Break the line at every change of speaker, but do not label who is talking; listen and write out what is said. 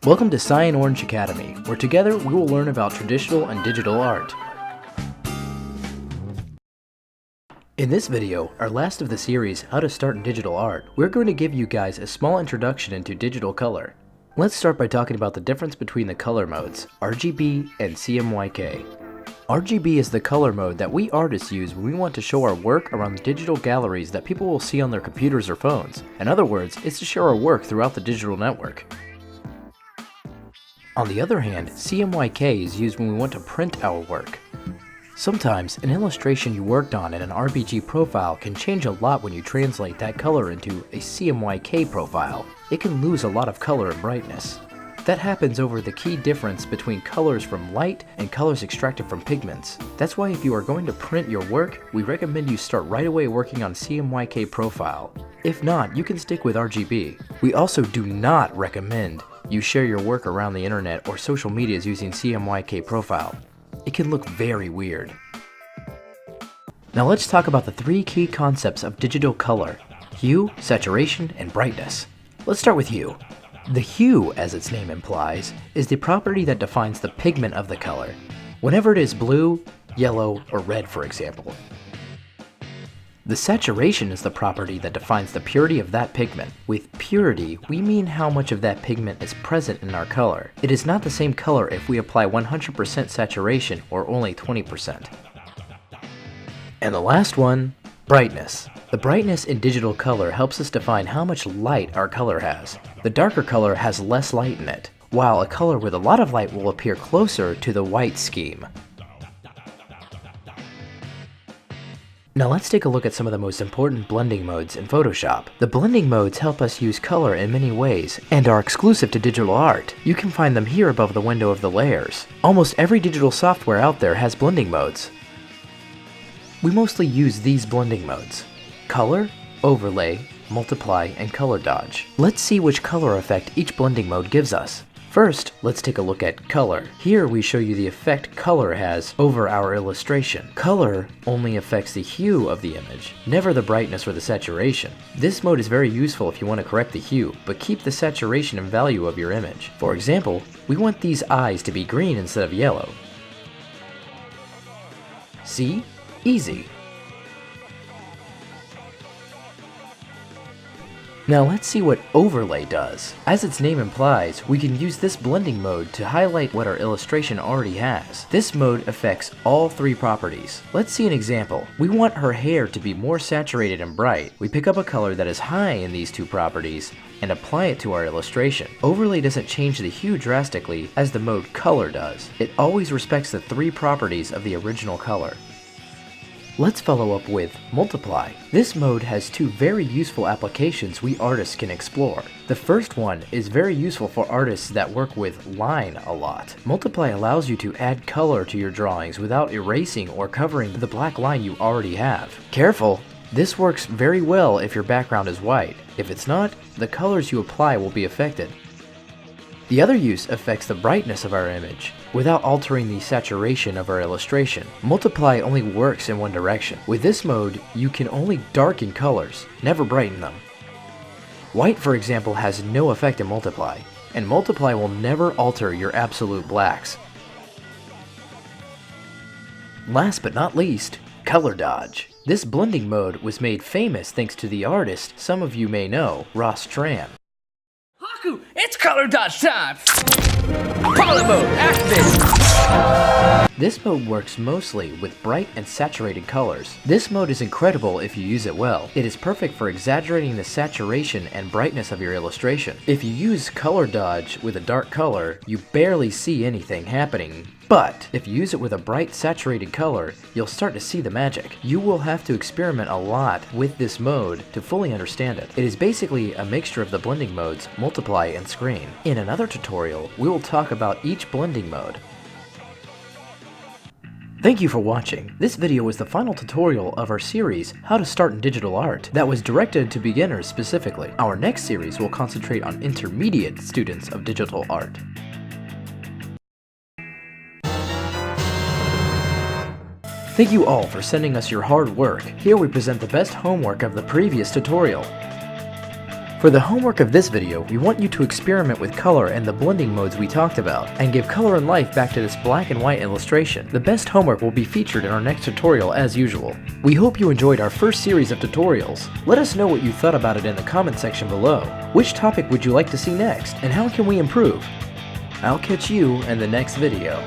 Welcome to Cyan Orange Academy, where together we will learn about traditional and digital art. In this video, our last of the series, How to Start in Digital Art, we're going to give you guys a small introduction into digital color. Let's start by talking about the difference between the color modes, RGB and CMYK. RGB is the color mode that we artists use when we want to show our work around digital galleries that people will see on their computers or phones. In other words, it's to share our work throughout the digital network. On the other hand, CMYK is used when we want to print our work. Sometimes, an illustration you worked on in an RGB profile can change a lot when you translate that color into a CMYK profile. It can lose a lot of color and brightness. That happens over the key difference between colors from light and colors extracted from pigments. That's why if you are going to print your work, we recommend you start right away working on CMYK profile. If not, you can stick with RGB. We also do not recommend you share your work around the internet or social medias using CMYK profile. It can look very weird. Now let's talk about the three key concepts of digital color: hue, saturation, and brightness. Let's start with hue. The hue, as its name implies, is the property that defines the pigment of the color. Whenever it is blue, yellow, or red, for example. The saturation is the property that defines the purity of that pigment. With purity, we mean how much of that pigment is present in our color. It is not the same color if we apply 100% saturation or only 20%. And the last one, brightness. The brightness in digital color helps us define how much light our color has. The darker color has less light in it, while a color with a lot of light will appear closer to the white scheme. Now let's take a look at some of the most important blending modes in Photoshop. The blending modes help us use color in many ways and are exclusive to digital art. You can find them here above the window of the layers. Almost every digital software out there has blending modes. We mostly use these blending modes: color, overlay, multiply, and color dodge. Let's see which color effect each blending mode gives us. First, let's take a look at color. Here we show you the effect color has over our illustration. Color only affects the hue of the image, never the brightness or the saturation. This mode is very useful if you want to correct the hue, but keep the saturation and value of your image. For example, we want these eyes to be green instead of yellow. See? Easy. Now let's see what overlay does. As its name implies, we can use this blending mode to highlight what our illustration already has. This mode affects all three properties. Let's see an example. We want her hair to be more saturated and bright. We pick up a color that is high in these two properties and apply it to our illustration. Overlay doesn't change the hue drastically as the mode color does. It always respects the three properties of the original color. Let's follow up with multiply. This mode has two very useful applications we artists can explore. The first one is very useful for artists that work with line a lot. Multiply allows you to add color to your drawings without erasing or covering the black line you already have. Careful! This works very well if your background is white. If it's not, the colors you apply will be affected. The other use affects the brightness of our image, without altering the saturation of our illustration. Multiply only works in one direction. With this mode, you can only darken colors, never brighten them. White, for example, has no effect in multiply, and multiply will never alter your absolute blacks. Last but not least, color dodge. This blending mode was made famous thanks to the artist some of you may know, Ross Tran.
It's color dodge time! Poly mode, activate!
This mode works mostly with bright and saturated colors. This mode is incredible if you use it well. It is perfect for exaggerating the saturation and brightness of your illustration. If you use color dodge with a dark color, you barely see anything happening. But if you use it with a bright saturated color, you'll start to see the magic. You will have to experiment a lot with this mode to fully understand it. It is basically a mixture of the blending modes, multiply and screen. In another tutorial, we will talk about each blending mode. Thank you for watching. This video was the final tutorial of our series, How to Start in Digital Art, that was directed to beginners specifically. Our next series will concentrate on intermediate students of digital art. Thank you all for sending us your hard work. Here we present the best homework of the previous tutorial. For the homework of this video, we want you to experiment with color and the blending modes we talked about, and give color and life back to this black and white illustration. The best homework will be featured in our next tutorial as usual. We hope you enjoyed our first series of tutorials. Let us know what you thought about it in the comment section below. Which topic would you like to see next, and how can we improve? I'll catch you in the next video.